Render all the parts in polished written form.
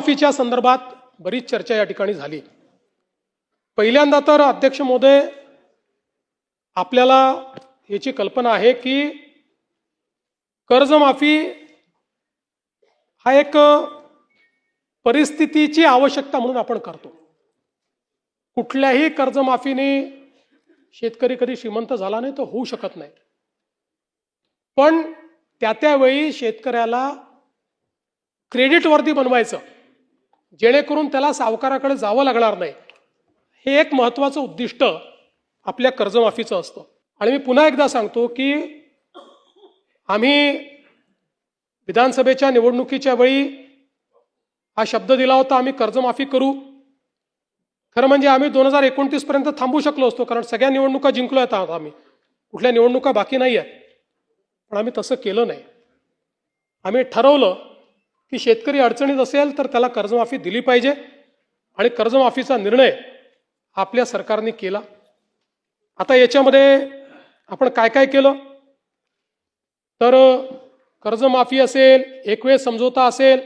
कर्जमाफीच्या संदर्भात बरीच चर्चा या ठिकाणी झाली। पहिल्यांदा तर अध्यक्ष महोदय, आपल्याला याची कल्पना आहे की कर्जमाफी हा एक परिस्थितीची आवश्यकता म्हणून आपण करतो। कुठल्याही कर्जमाफीने शेतकरी कधी श्रीमंत झाला नाही तर होऊ शकत नाही, पण त्यावेळी शेतकऱ्याला क्रेडिटवर्दी बनवायचं जेणेकरून त्याला सावकाराकडे जावं लागणार नाही, हे एक महत्त्वाचं उद्दिष्ट आपल्या कर्जमाफीचं असतं। आणि मी पुन्हा एकदा सांगतो की आम्ही विधानसभेच्या निवडणुकीच्या वेळी हा शब्द दिला होता, आम्ही कर्जमाफी करू। खरं म्हणजे आम्ही 2029 पर्यंत थांबू शकलो असतो, कारण सगळ्या निवडणुका जिंकलो आहेत आम्ही, कुठल्या निवडणुका बाकी नाही आहेत, पण आम्ही तसं केलं नाही। आम्ही ठरवलं की शेतकरी अडचणीत असेल तर त्याला कर्जमाफी दिली पाहिजे, आणि कर्जमाफीचा निर्णय आपल्या सरकारने केला। आता याच्यामध्ये आपण काय काय केलं तर कर्जमाफी असेल, एकवेळ समझोता असेल,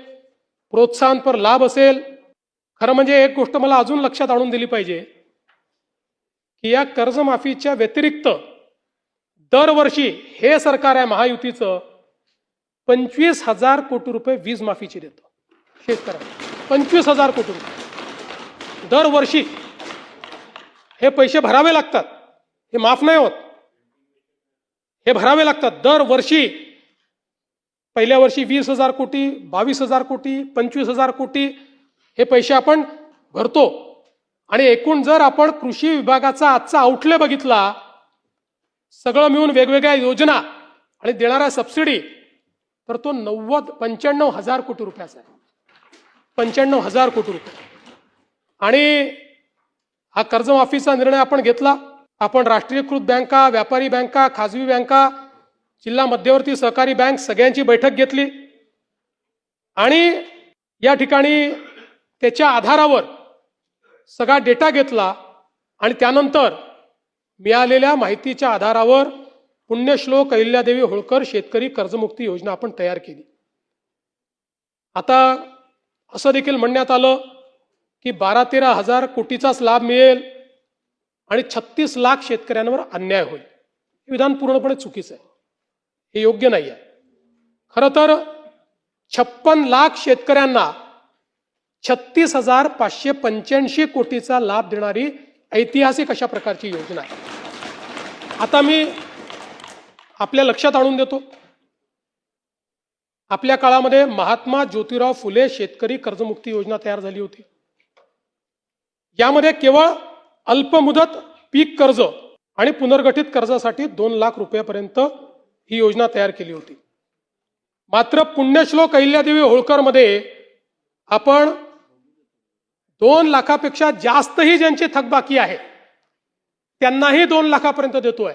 प्रोत्साहनपर लाभ असेल। खरं म्हणजे एक गोष्ट मला अजून लक्षात आणून दिली पाहिजे की या कर्जमाफीच्या व्यतिरिक्त दरवर्षी हे सरकार आहे महायुतीचं 25,000 कोटी रुपये वीज माफीची देतं शेतकऱ्यांना। 25,000 कोटी रुपये दरवर्षी हे पैसे भरावे लागतात, हे माफ नाही होत, हे भरावे लागतात दरवर्षी। पहिल्या वर्षी 20,000 कोटी, 22,000 कोटी, 25,000 कोटी हे पैसे आपण भरतो। आणि एकूण जर आपण कृषी विभागाचा आजचा आउटले बघितला, सगळं मिळून वेगवेगळ्या योजना आणि देणाऱ्या सबसिडी, तर तो 95,000 कोटी रुपयाचा आहे। 95,000 कोटी रुपये। आणि हा कर्जमाफीचा निर्णय आपण घेतला। आपण राष्ट्रीयकृत बँका, व्यापारी बँका, खाजगी बँका, जिल्हा मध्यवर्ती सहकारी बँक सगळ्यांची बैठक घेतली, आणि या ठिकाणी त्याच्या आधारावर सगळा डेटा घेतला, आणि त्यानंतर मिळालेल्या माहितीच्या आधारावर पुण्यश्लोक अहिल्यादेवी होळकर शेतकरी कर्जमुक्ती योजना आपण तयार केली। आता असं देखील म्हणण्यात आलं की 12-13 हजार कोटीचाच लाभ मिळेल आणि 36 लाख शेतकऱ्यांवर अन्याय होईल। हे विधान पूर्णपणे चुकीचं आहे, हे योग्य नाही आहे। खरं तर 56 लाख शेतकऱ्यांना 36,585 कोटीचा लाभ देणारी ऐतिहासिक अशा प्रकारची योजना आहे। आता मी आपल्या लक्षात आणून देतो, आपल्या काळामध्ये महात्मा ज्योतिराव फुले शेतकरी कर्जमुक्ती योजना तयार झाली होती। यामध्ये केवळ अल्पमुदत पीक कर्ज आणि पुनर्गठित कर्जासाठी 2 लाख रुपयापर्यंत ही योजना तयार केली होती। मात्र पुण्यश्लोक अहिल्यादेवी होळकर मध्ये आपण 2 लाखापेक्षा जास्तही ज्यांची थकबाकी आहे त्यांनाही 2 लाखापर्यंत देतोय।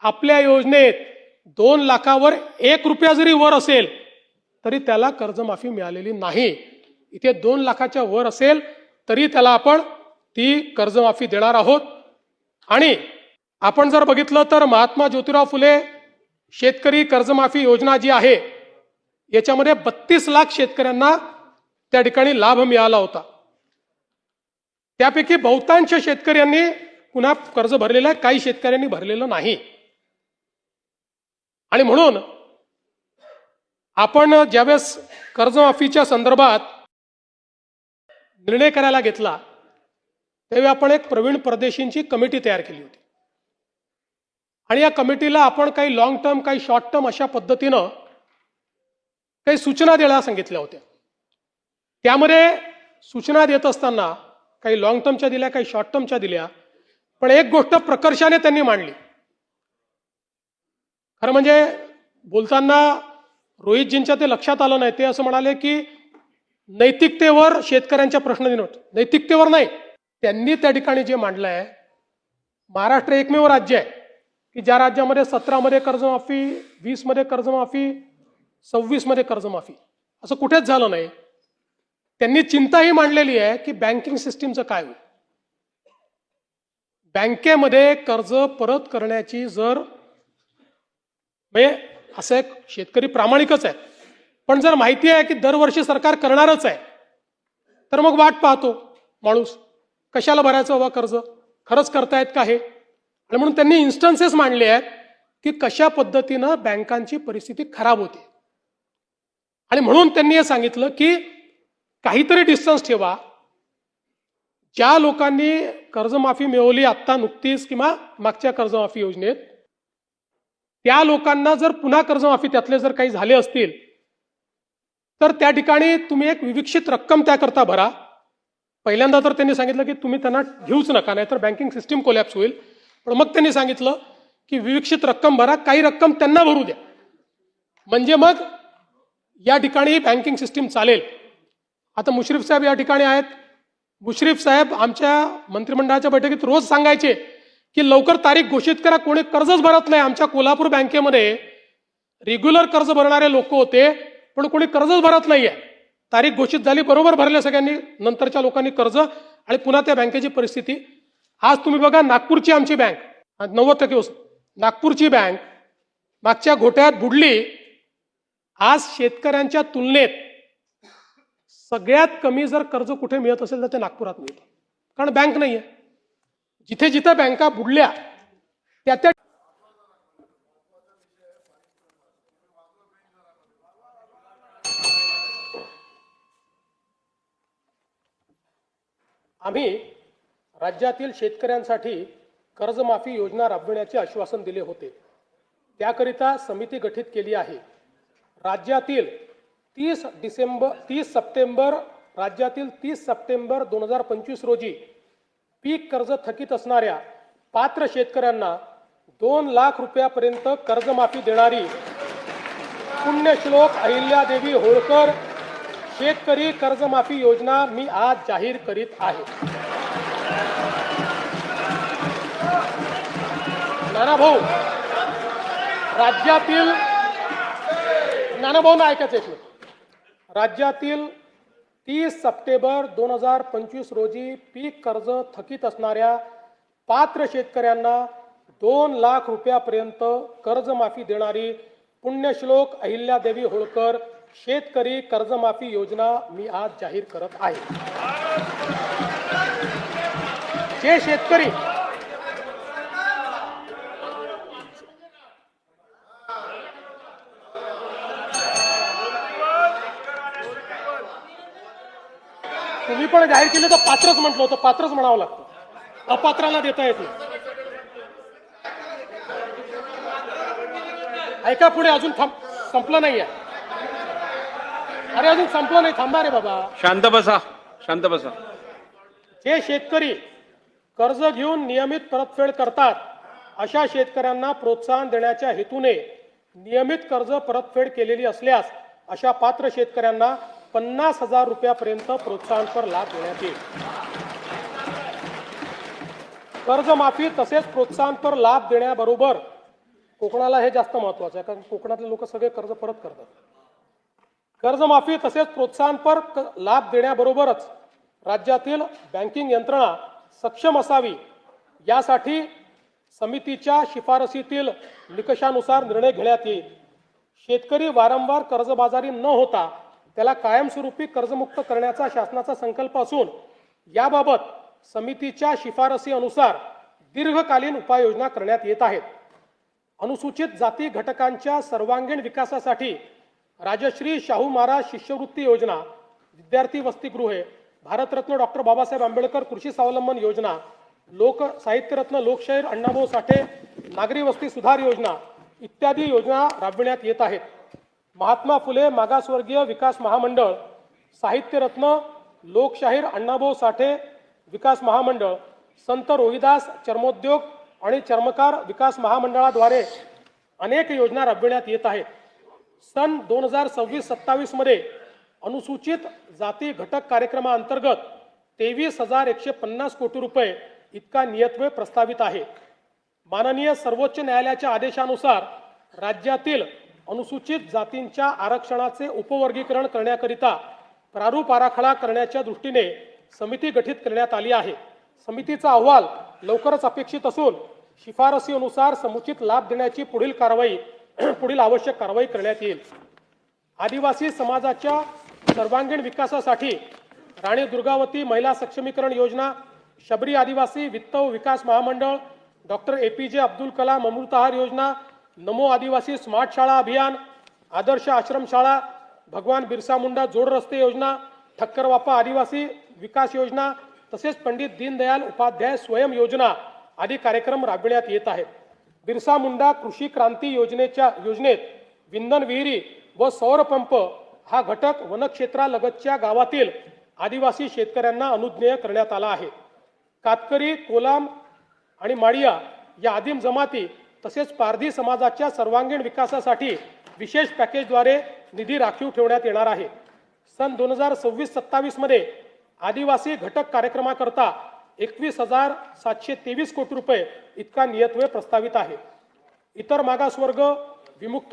आपल्या योजनेत 2 लाखावर 1 रुपया जरी वर असेल तरी त्याला कर्जमाफी मिळालेली नाही। इथे 2 लाखाच्या वर असेल तरी त्याला आपण ती कर्जमाफी देणार आहोत। आणि आपण जर बघितलं तर महात्मा ज्योतिराव फुले शेतकरी कर्जमाफी योजना जी आहे याच्यामध्ये 32 लाख शेतकऱ्यांना त्या ठिकाणी लाभ मिळाला होता। त्यापैकी बहुतांश शेतकऱ्यांनी पुन्हा कर्ज भरलेलं आहे, काही शेतकऱ्यांनी भरलेलं नाही। आणि म्हणून आपण ज्यावेळेस कर्जमाफीच्या संदर्भात निर्णय करायला घेतला त्यावेळी आपण एक प्रवीण परदेशींची कमिटी तयार केली होती, आणि या कमिटीला आपण काही लॉंग टर्म, काही शॉर्ट टर्म अशा पद्धतीनं काही सूचना द्यायला सांगितल्या होत्या। त्यामध्ये सूचना देत असताना काही लॉंग टर्मच्या दिल्या, काही शॉर्ट टर्मच्या दिल्या, पण एक गोष्ट प्रकर्षाने त्यांनी मांडली। खरं म्हणजे बोलताना रोहितजींच्या ते लक्षात आलं नाही, ते असं म्हणाले की नैतिकतेवर शेतकऱ्यांच्या प्रश्न नैतिकतेवर नाही, त्यांनी त्या ठिकाणी जे मांडलं आहे, महाराष्ट्र एकमेव राज्य आहे की ज्या राज्यामध्ये 17 मध्ये कर्जमाफी, 20 मध्ये कर्जमाफी, 26 मध्ये कर्जमाफी, असं कुठेच झालं नाही। त्यांनी चिंताही मांडलेली आहे की बँकिंग सिस्टीमचं काय होईल। बँकेमध्ये कर्ज परत करण्याची जर असं एक शेतकरी प्रामाणिकच आहे, पण जर माहिती आहे की दरवर्षी सरकार करणारच आहे, तर मग वाट पाहतो माणूस, कशाला भरायचं बाबा कर्ज, खरंच करतायत का हे. आणि म्हणून त्यांनी इन्स्टन्सेस मांडले आहेत की कशा पद्धतीनं बँकांची परिस्थिती खराब होते. आणि म्हणून त्यांनी हे सांगितलं की काहीतरी डिस्टन्स ठेवा. ज्या लोकांनी कर्जमाफी मिळवली आत्ता नुकतीच किंवा मागच्या कर्जमाफी योजनेत, त्या लोकांना जर पुन्हा कर्जमाफी त्यातले जर काही झाले असतील तर त्या ठिकाणी तुम्ही एक विविक्षित रक्कम त्याकरता भरा. पहिल्यांदा तर त्यांनी सांगितलं की तुम्ही त्यांना घेऊच नका, नाहीतर बँकिंग सिस्टीम कोलॅप्स होईल. पण मग त्यांनी सांगितलं की विविक्षित रक्कम भरा, काही रक्कम त्यांना भरू द्या, म्हणजे मग या ठिकाणी बँकिंग सिस्टीम चालेल. आता मुश्रीफ साहेब या ठिकाणी आहेत. मुश्रीफ साहेब आमच्या मंत्रिमंडळाच्या बैठकीत रोज सांगायचे की लवकर तारीख घोषित करा, कोणी कर्जच भरत नाही. आमच्या कोल्हापूर बँकेमध्ये रेग्युलर कर्ज भरणारे लोक होते, पण कोणी कर्जच भरत नाहीये. तारीख घोषित झाली, बरोबर भरले सगळ्यांनी, नंतरच्या लोकांनी कर्ज, आणि पुन्हा त्या बँकेची परिस्थिती. आज तुम्ही बघा, नागपूरची आमची बँक 90% नागपूरची बँक मागच्या घोटाळ्यात बुडली. आज शेतकऱ्यांच्या तुलनेत सगळ्यात कमी जर कर्ज कुठे मिळत असेल तर ते नागपुरात मिळतं, कारण बँक नाहीये. जिथे जिथे बँका बुडल्या त्या त्या आम्ही राज्यातील शेतकऱ्यांसाठी कर्जमाफी योजना राबविण्याचे आश्वासन दिले होते. त्याकरिता समिती गठीत केली आहे. राज्यातील 30 सप्टेंबर 2025 रोजी पीक कर्ज थकीत असणाऱ्या पात्र शेतकऱ्यांना 2 लाख रुपयापर्यंत कर्जमाफी देणारी पुण्यश्लोक अहिल्यादेवी होळकर शेतकरी कर्जमाफी योजना मी आज जाहीर करीत आहे. नानाभाऊ, राज्यातील नानाभाऊंना ऐकायचं एक मिनिट. राज्यातील 30 सप्टेंबर 2025 रोजी पीक कर्ज थकीत असणाऱ्या पात्र शेतकऱ्यांना 2 लाख रुपयापर्यंत कर्जमाफी देणारी पुण्यश्लोक अहिल्यादेवी होळकर शेतकरी कर्जमाफी योजना मी आज जाहीर करत आहे. जे शेतकरी तुम्ही पण जाहीर केलं तर पात्रच म्हटलं होतं, पात्रच म्हणावं लागतं, अपात्राला देता येत नाही. ऐका पुढे, अजून संपलं नाहीये. अरे अजून संपलं नाही, थांबा रे बाबा. शांत बसा, शांत बसा. जे शेतकरी कर्ज घेऊन नियमित परतफेड करतात अशा शेतकऱ्यांना प्रोत्साहन देण्याच्या हेतूने नियमित कर्ज परतफेड केलेली असल्यास अशा पात्र शेतकऱ्यांना 50,000 रुपयापर्यंत प्रोत्साहनपर लाभ देण्यात येईल. कर्जमाफी तसेच प्रोत्साहनपर लाभ देण्याबरोबर कोकणाला हे जास्त महत्वाचं आहे, कारण कोकणातले लोक सगळे कर्ज परत करतात. कर्जमाफी तसेच प्रोत्साहनपर लाभ देण्याबरोबरच राज्यातील बँकिंग यंत्रणा सक्षम असावी यासाठी समितीच्या शिफारसीतील निकषानुसार निर्णय घेण्यात येईल. शेतकरी वारंवार कर्जबाजारी न होता त्याला कायमस्वरूपी कर्जमुक्त करण्याचा शासनाचा संकल्प असून याबाबत समितीच्या शिफारसी अनुसार दीर्घकालीन उपाययोजना करण्यात येत आहेत. अनुसूचित जाती घटकांच्या सर्वांगीण विकासासाठी राजश्री शाहू महाराज शिष्यवृत्ती योजना, विद्यार्थी वसतिगृहे, भारतरत्न डॉक्टर बाबासाहेब आंबेडकर कृषी स्वावलंबन योजना, लोक साहित्यरत्न लोकशाहीर अण्णाभाऊ साठे नागरी वस्ती सुधार योजना इत्यादी योजना राबविण्यात येत आहेत. महात्मा फुले मागासवर्गीय विकास महामंडळ, साहित्यरत्न लोकशाहीर अण्णाभाऊ साठे विकास महामंडळ, संत रोहिदास चर्मोद्योग आणि चर्मकार विकास महामंडळाद्वारे अनेक योजना राबविण्यात येत आहेत. सन 2026-27 मध्ये अनुसूचित जाती घटक कार्यक्रमाअंतर्गत 23,150 कोटी रुपये इतका नियतव्यय प्रस्तावित आहे. माननीय सर्वोच्च न्यायालयाच्या आदेशानुसार राज्यातील अनुसूचित जातींच्या आरक्षणाचे उपवर्गीकरण करण्याकरिता प्रारूप आराखडा करण्याच्या दृष्टीने समिती गठीत करण्यात आली आहे. समितीचा अहवाल लवकरच अपेक्षित असून शिफारसीनुसार समुचित लाभ देण्याची पुढील आवश्यक कारवाई करण्यात येईल. आदिवासी समाजाच्या सर्वांगीण विकासासाठी राणी दुर्गावती महिला सक्षमीकरण योजना, शबरी आदिवासी वित्त व विकास महामंडळ, डॉक्टर APJ अब्दुल कलाम अमृतहार योजना, नमो आदिवासी स्मार्ट शाळा अभियान, आदर्श आश्रम शाळा, भगवान बिरसा मुंडा जोड रस्ते योजना, ठक्कर वापा आदिवासी विकास योजना तसेच पंडित दीनदयाल उपाध्याय स्वयं योजना आदी कार्यक्रम राबविण्यात येत आहेत. बिरसा मुंडा कृषी क्रांती योजनेत विंधन विहिरी व सौर पंप हा घटक वनक्षेत्रालगतच्या गावातील आदिवासी शेतकऱ्यांना अनुज्ञेय करण्यात आला आहे. कातकरी, कोलाम आणि माडिया या आदिम जमाती तसेच पारधी समाजाच्या सर्वांगीण विकासासाठी विशेष पॅकेजद्वारे निधी राखीव ठेवण्यात येणार आहे. सन 2026-27 मध्ये आदिवासी घटक कार्यक्रमाकरता 21,723 कोटी रुपये इतका नियतव्यय प्रस्तावित आहे. इतर मागासवर्ग, विमुक्त